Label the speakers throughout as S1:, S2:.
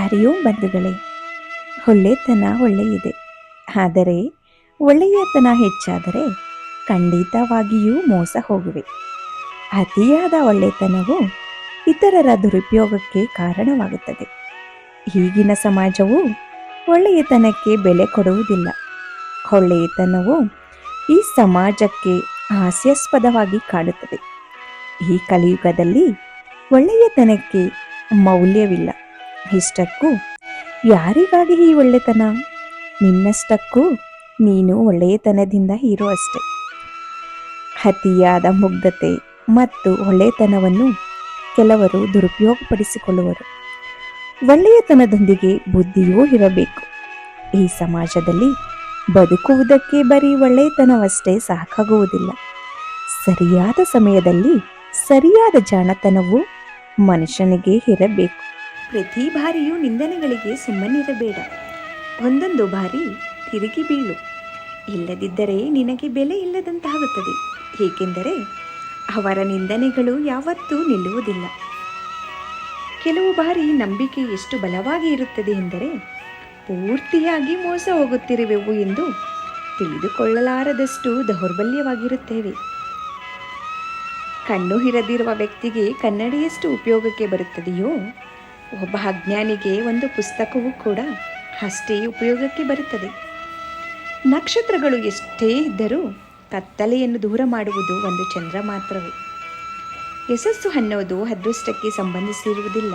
S1: ಹರಿ ಓಂ ಬಂಧುಗಳೇ, ಒಳ್ಳೆತನ ಒಳ್ಳೆಯದೆ, ಆದರೆ ಒಳ್ಳೆಯತನ ಹೆಚ್ಚಾದರೆ ಖಂಡಿತವಾಗಿಯೂ ಮೋಸ ಹೋಗುವೆ. ಅತಿಯಾದ ಒಳ್ಳೆತನವು ಇತರರ ದುರುಪಯೋಗಕ್ಕೆ ಕಾರಣವಾಗುತ್ತದೆ. ಈಗಿನ ಸಮಾಜವು ಒಳ್ಳೆಯತನಕ್ಕೆ ಬೆಲೆ ಕೊಡುವುದಿಲ್ಲ. ಒಳ್ಳೆಯತನವು ಈ ಸಮಾಜಕ್ಕೆ ಹಾಸ್ಯಾಸ್ಪದವಾಗಿ ಕಾಣುತ್ತದೆ. ಈ ಕಲಿಯುಗದಲ್ಲಿ ಒಳ್ಳೆಯತನಕ್ಕೆ ಮೌಲ್ಯವಿಲ್ಲ. ಇಷ್ಟಕ್ಕೂ ಯಾರಿಗಾಗಿ ಈ ಒಳ್ಳೆತನ? ನಿನ್ನಷ್ಟಕ್ಕೂ ನೀನು ಒಳ್ಳೆಯತನದಿಂದ ಇರೋ ಅಷ್ಟೆ. ಅತಿಯಾದ ಮುಗ್ಧತೆ ಮತ್ತು ಒಳ್ಳೆಯತನವನ್ನು ಕೆಲವರು ದುರುಪಯೋಗಪಡಿಸಿಕೊಳ್ಳುವರು. ಒಳ್ಳೆಯತನದೊಂದಿಗೆ ಬುದ್ಧಿಯೂ ಇರಬೇಕು. ಈ ಸಮಾಜದಲ್ಲಿ ಬದುಕುವುದಕ್ಕೆ ಬರೀ ಒಳ್ಳೆಯತನವಷ್ಟೇ ಸಾಕಾಗುವುದಿಲ್ಲ. ಸರಿಯಾದ ಸಮಯದಲ್ಲಿ ಸರಿಯಾದ ಜಾಣತನವು ಮನುಷ್ಯನಿಗೆ ಇರಬೇಕು. ಪ್ರತಿ ಬಾರಿಯೂ ನಿಂದನೆಗಳಿಗೆ ಸುಮ್ಮನಿರಬೇಡ. ಒಂದೊಂದು ಬಾರಿ ತಿರುಗಿ ಬೀಳು. ಇಲ್ಲದಿದ್ದರೆ ನಿನಗೆ ಬೆಲೆ ಇಲ್ಲದಂತಾಗುತ್ತದೆ. ಏಕೆಂದರೆ ಅವರ ನಿಂದನೆಗಳು ಯಾವತ್ತೂ ನಿಲ್ಲುವುದಿಲ್ಲ. ಕೆಲವು ಬಾರಿ ನಂಬಿಕೆ ಎಷ್ಟು ಬಲವಾಗಿ ಇರುತ್ತದೆ ಎಂದರೆ ಪೂರ್ತಿಯಾಗಿ ಮೋಸ ಹೋಗುತ್ತಿರುವೆವು ಎಂದು ತಿಳಿದುಕೊಳ್ಳಲಾರದಷ್ಟು ದೌರ್ಬಲ್ಯವಾಗಿರುತ್ತೇವೆ. ಕಣ್ಣು ಹಿರದಿರುವ ವ್ಯಕ್ತಿಗೆ ಕನ್ನಡಿಯಷ್ಟು ಉಪಯೋಗಕ್ಕೆ ಬರುತ್ತದೆಯೋ, ಒಬ್ಬ ಅಜ್ಞಾನಿಗೆ ಒಂದು ಪುಸ್ತಕವೂ ಕೂಡ ಅಷ್ಟೇ ಉಪಯೋಗಕ್ಕೆ ಬರುತ್ತದೆ. ನಕ್ಷತ್ರಗಳು ಎಷ್ಟೇ ಇದ್ದರೂ ಕತ್ತಲೆಯನ್ನು ದೂರ ಮಾಡುವುದು ಒಂದು ಚಂದ್ರ ಮಾತ್ರವೇ. ಯಶಸ್ಸು ಅನ್ನೋದು ಅದೃಷ್ಟಕ್ಕೆ ಸಂಬಂಧಿಸಿರುವುದಿಲ್ಲ.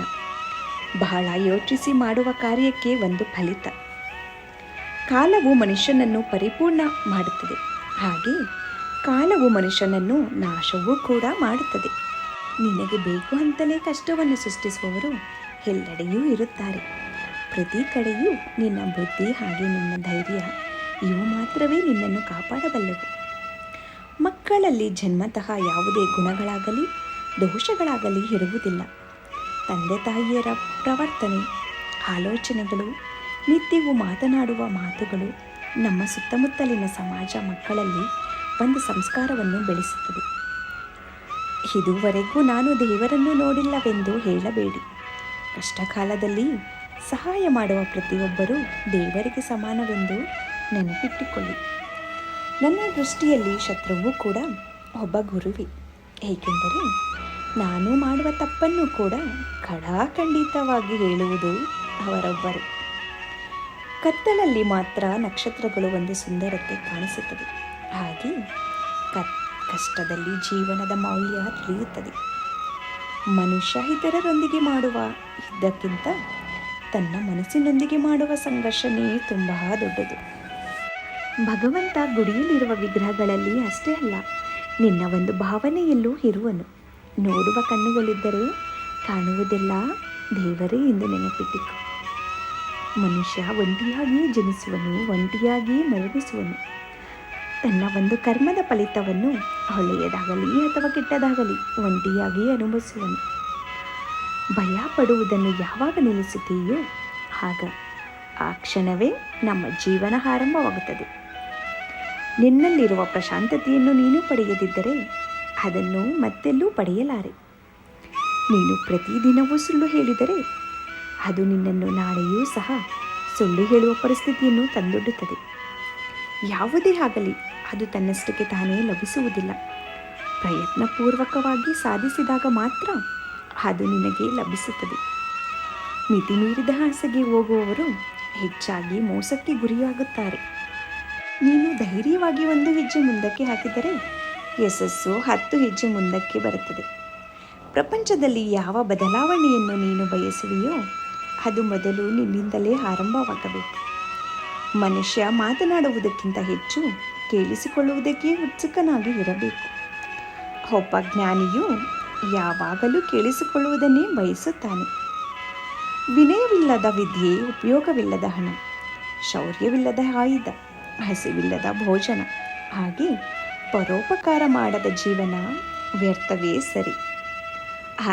S1: ಬಹಳ ಯೋಚಿಸಿ ಮಾಡುವ ಕಾರ್ಯಕ್ಕೆ ಒಂದು ಫಲಿತ. ಕಾಲವು ಮನುಷ್ಯನನ್ನು ಪರಿಪೂರ್ಣ ಮಾಡುತ್ತದೆ, ಹಾಗೆ ಕಾಲವು ಮನುಷ್ಯನನ್ನು ನಾಶವೂ ಕೂಡ ಮಾಡುತ್ತದೆ. ನಿನಗೆ ಬೇಕು ಅಂತಲೇ ಕಷ್ಟವನ್ನು ಸೃಷ್ಟಿಸುವವರು ಎಲ್ಲೆಡೆಯೂ ಇರುತ್ತಾರೆ. ಪ್ರತಿ ಕಡೆಯೂ ನಿನ್ನ ಬುದ್ಧಿ ಹಾಗೆ ನಿನ್ನ ಧೈರ್ಯ ಇವು ಮಾತ್ರವೇ ನಿನ್ನನ್ನು ಕಾಪಾಡಬಲ್ಲವು. ಮಕ್ಕಳಲ್ಲಿ ಜನ್ಮತಃ ಯಾವುದೇ ಗುಣಗಳಾಗಲಿ ದೋಷಗಳಾಗಲಿ ಇರುವುದಿಲ್ಲ. ತಂದೆ ತಾಯಿಯರ ಪ್ರವರ್ತನೆ, ಆಲೋಚನೆಗಳು, ನಿತ್ಯವೂ ಮಾತನಾಡುವ ಮಾತುಗಳು, ನಮ್ಮ ಸುತ್ತಮುತ್ತಲಿನ ಸಮಾಜ ಮಕ್ಕಳಲ್ಲಿ ಒಂದು ಸಂಸ್ಕಾರವನ್ನು ಬೆಳೆಸುತ್ತದೆ. ಇದುವರೆಗೂ ನಾನು ದೇವರನ್ನು ನೋಡಿಲ್ಲವೆಂದು ಹೇಳಬೇಡಿ. ಕಷ್ಟಕಾಲದಲ್ಲಿ ಸಹಾಯ ಮಾಡುವ ಪ್ರತಿಯೊಬ್ಬರೂ ದೇವರಿಗೆ ಸಮಾನವೆಂದು ನೆನಪಿಟ್ಟುಕೊಳ್ಳಿ. ನನ್ನ ದೃಷ್ಟಿಯಲ್ಲಿ ಶತ್ರುವು ಕೂಡ ಒಬ್ಬ ಗುರುವೇ. ಏಕೆಂದರೆ ನಾನು ಮಾಡುವ ತಪ್ಪನ್ನು ಕೂಡ ಖಡಾಖಂಡಿತವಾಗಿ ಹೇಳುವುದು ಅವರೊಬ್ಬರೇ. ಕತ್ತಲಲ್ಲಿ ಮಾತ್ರ ನಕ್ಷತ್ರಗಳು ಒಂದು ಸುಂದರತೆ ಕಾಣಿಸುತ್ತದೆ. ಹಾಗೆ ಕಷ್ಟದಲ್ಲಿ ಜೀವನದ ಮೌಲ್ಯ ತಿಳಿಯುತ್ತದೆ. ಮನುಷ್ಯ ಇತರರೊಂದಿಗೆ ಮಾಡುವ ಯುದ್ಧಕ್ಕಿಂತ ತನ್ನ ಮನಸ್ಸಿನೊಂದಿಗೆ ಮಾಡುವ ಸಂಘರ್ಷನೇ ತುಂಬ ದೊಡ್ಡದು. ಭಗವಂತ ಗುಡಿಯಲ್ಲಿರುವ ವಿಗ್ರಹಗಳಲ್ಲಿ ಅಷ್ಟೇ ಅಲ್ಲ, ನಿನ್ನ ಒಂದು ಭಾವನೆಯಲ್ಲೂ ಇರುವನು. ನೋಡುವ ಕಣ್ಣುಗಳಿದ್ದರೆ ಕಾಣುವುದೆಲ್ಲ ದೇವರೇ ಎಂದು ನೆನಪಿಟ್ಟಿಕೊ. ಮನುಷ್ಯ ಒಂಟಿಯಾಗಿಯೇ ಜನಿಸುವನು, ಒಂಟಿಯಾಗಿಯೇ ಮರಣಿಸುವನು. ತನ್ನ ಒಂದು ಕರ್ಮದ ಫಲಿತವನ್ನು ಒಳ್ಳೆಯದಾಗಲಿ ಅಥವಾ ಕೆಟ್ಟದಾಗಲಿ ಒಂಟಿಯಾಗಿಯೇ ಅನುಭವಿಸುವನು. ಭಯ ಪಡುವುದನ್ನು ಯಾವಾಗ ನಿಲ್ಲಿಸುತ್ತೀಯೋ ಆಗ ಆ ಕ್ಷಣವೇ ನಮ್ಮ ಜೀವನ ಆರಂಭವಾಗುತ್ತದೆ. ನಿನ್ನಲ್ಲಿರುವ ಪ್ರಶಾಂತತೆಯನ್ನು ನೀನು ಪಡೆಯದಿದ್ದರೆ ಅದನ್ನು ಮತ್ತೆಲ್ಲೂ ಪಡೆಯಲಾರೆ. ನೀನು ಪ್ರತಿದಿನವೂ ಸುಳ್ಳು ಹೇಳಿದರೆ ಅದು ನಿನ್ನನ್ನು ನಾಳೆಯೂ ಸಹ ಸುಳ್ಳು ಹೇಳುವ ಪರಿಸ್ಥಿತಿಯನ್ನು ತಂದೊಡ್ಡುತ್ತದೆ. ಯಾವುದೇ ಆಗಲಿ ಅದು ತನ್ನಷ್ಟಕ್ಕೆ ತಾನೇ ಲಭಿಸುವುದಿಲ್ಲ. ಪ್ರಯತ್ನಪೂರ್ವಕವಾಗಿ ಸಾಧಿಸಿದಾಗ ಮಾತ್ರ ಅದು ನಿನಗೆ ಲಭಿಸುತ್ತದೆ. ಮಿತಿ ಮೀರಿದ ಆಸೆಗೆ ಹೋಗುವವರು ಹೆಚ್ಚಾಗಿ ಮೋಸಕ್ಕೆ ಗುರಿಯಾಗುತ್ತಾರೆ. ನೀನು ಧೈರ್ಯವಾಗಿ 1 ಹೆಜ್ಜೆ ಮುಂದಕ್ಕೆ ಹಾಕಿದರೆ ಯಶಸ್ಸು 10 ಹೆಜ್ಜೆ ಮುಂದಕ್ಕೆ ಬರುತ್ತದೆ. ಪ್ರಪಂಚದಲ್ಲಿ ಯಾವ ಬದಲಾವಣೆಯನ್ನು ನೀನು ಬಯಸುವೆಯೋ ಅದು ಮೊದಲು ನಿನ್ನಿಂದಲೇ ಆರಂಭವಾಗಬೇಕು. ಮನುಷ್ಯ ಮಾತನಾಡುವುದಕ್ಕಿಂತ ಹೆಚ್ಚು ಕೇಳಿಸಿಕೊಳ್ಳುವುದಕ್ಕೆ ಉತ್ಸುಕನಾಗಿ ಇರಬೇಕು. ಒಬ್ಬ ಜ್ಞಾನಿಯು ಯಾವಾಗಲೂ ಕೇಳಿಸಿಕೊಳ್ಳುವುದನ್ನೇ ಬಯಸುತ್ತಾನೆ. ವಿನಯವಿಲ್ಲದ ವಿದ್ಯೆ, ಉಪಯೋಗವಿಲ್ಲದ ಹಣ, ಶೌರ್ಯವಿಲ್ಲದ ಆಯುಧ, ಹಸಿವಿಲ್ಲದ ಭೋಜನ, ಹಾಗೆ ಪರೋಪಕಾರ ಮಾಡದ ಜೀವನ ವ್ಯರ್ಥವೇ ಸರಿ.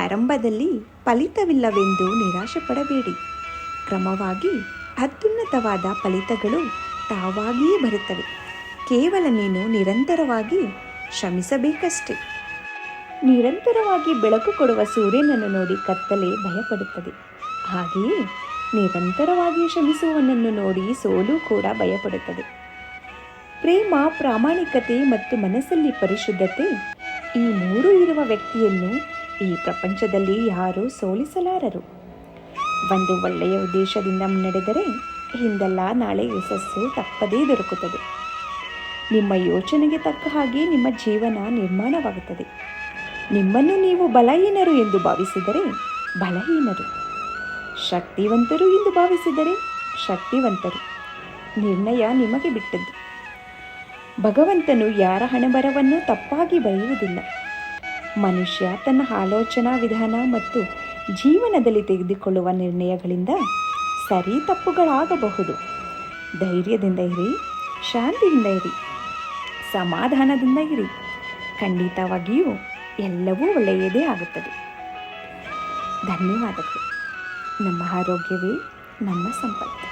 S1: ಆರಂಭದಲ್ಲಿ ಫಲಿತವಿಲ್ಲವೆಂದು ನಿರಾಶೆ ಪಡಬೇಡಿ. ಕ್ರಮವಾಗಿ ಅತ್ಯುನ್ನತವಾದ ಫಲಿತಗಳು ತಾವಾಗಿಯೇ ಬರುತ್ತವೆ. ಕೇವಲ ನೀನು ನಿರಂತರವಾಗಿ ಶ್ರಮಿಸಬೇಕಷ್ಟೆ. ನಿರಂತರವಾಗಿ ಬೆಳಕು ಕೊಡುವ ಸೂರ್ಯನನ್ನು ನೋಡಿ ಕತ್ತಲೆ ಭಯಪಡುತ್ತದೆ. ಹಾಗೆಯೇ ನಿರಂತರವಾಗಿ ಶ್ರಮಿಸುವವನನ್ನು ನೋಡಿ ಸೋಲು ಕೂಡ ಭಯಪಡುತ್ತದೆ. ಪ್ರೇಮ, ಪ್ರಾಮಾಣಿಕತೆ ಮತ್ತು ಮನಸ್ಸಲ್ಲಿ ಪರಿಶುದ್ಧತೆ, ಈ ಮೂರು ಇರುವ ವ್ಯಕ್ತಿಯನ್ನು ಈ ಪ್ರಪಂಚದಲ್ಲಿ ಯಾರೂ ಸೋಲಿಸಲಾರರು. ಒಂದು ಒಳ್ಳೆಯ ಉದ್ದೇಶದಿಂದ ಮುನ್ನಡೆದರೆ ಹಿಂದೆಲ್ಲ ನಾಳೆ ಯಶಸ್ಸು ತಪ್ಪದೇ ದೊರಕುತ್ತದೆ. ನಿಮ್ಮ ಯೋಚನೆಗೆ ತಕ್ಕ ಹಾಗೆ ನಿಮ್ಮ ಜೀವನ ನಿರ್ಮಾಣವಾಗುತ್ತದೆ. ನಿಮ್ಮನ್ನು ನೀವು ಬಲಹೀನರು ಎಂದು ಭಾವಿಸಿದರೆ ಬಲಹೀನರು, ಶಕ್ತಿವಂತರು ಎಂದು ಭಾವಿಸಿದರೆ ಶಕ್ತಿವಂತರು. ನಿರ್ಣಯ ನಿಮಗೆ ಬಿಟ್ಟದ್ದು. ಭಗವಂತನು ಯಾರ ಹಣೆಬರವನ್ನು ತಪ್ಪಾಗಿ ಬರೆಯುವುದಿಲ್ಲ. ಮನುಷ್ಯ ತನ್ನ ಆಲೋಚನಾ ವಿಧಾನ ಮತ್ತು ಜೀವನದಲ್ಲಿ ತೆಗೆದುಕೊಳ್ಳುವ ನಿರ್ಣಯಗಳಿಂದ ಸರಿ ತಪ್ಪುಗಳಾಗಬಹುದು. ಧೈರ್ಯದಿಂದ ಇರಿ, ಶಾಂತಿಯಿಂದ ಇರಿ, ಸಮಾಧಾನದಿಂದ ಇರಿ. ಖಂಡಿತವಾಗಿಯೂ ಎಲ್ಲವೂ ಒಳ್ಳೆಯದೇ ಆಗುತ್ತದೆ. ಧನ್ಯವಾದಗಳು. ನಮ್ಮ ಆರೋಗ್ಯವೇ ನಮ್ಮ ಸಂಪತ್ತು.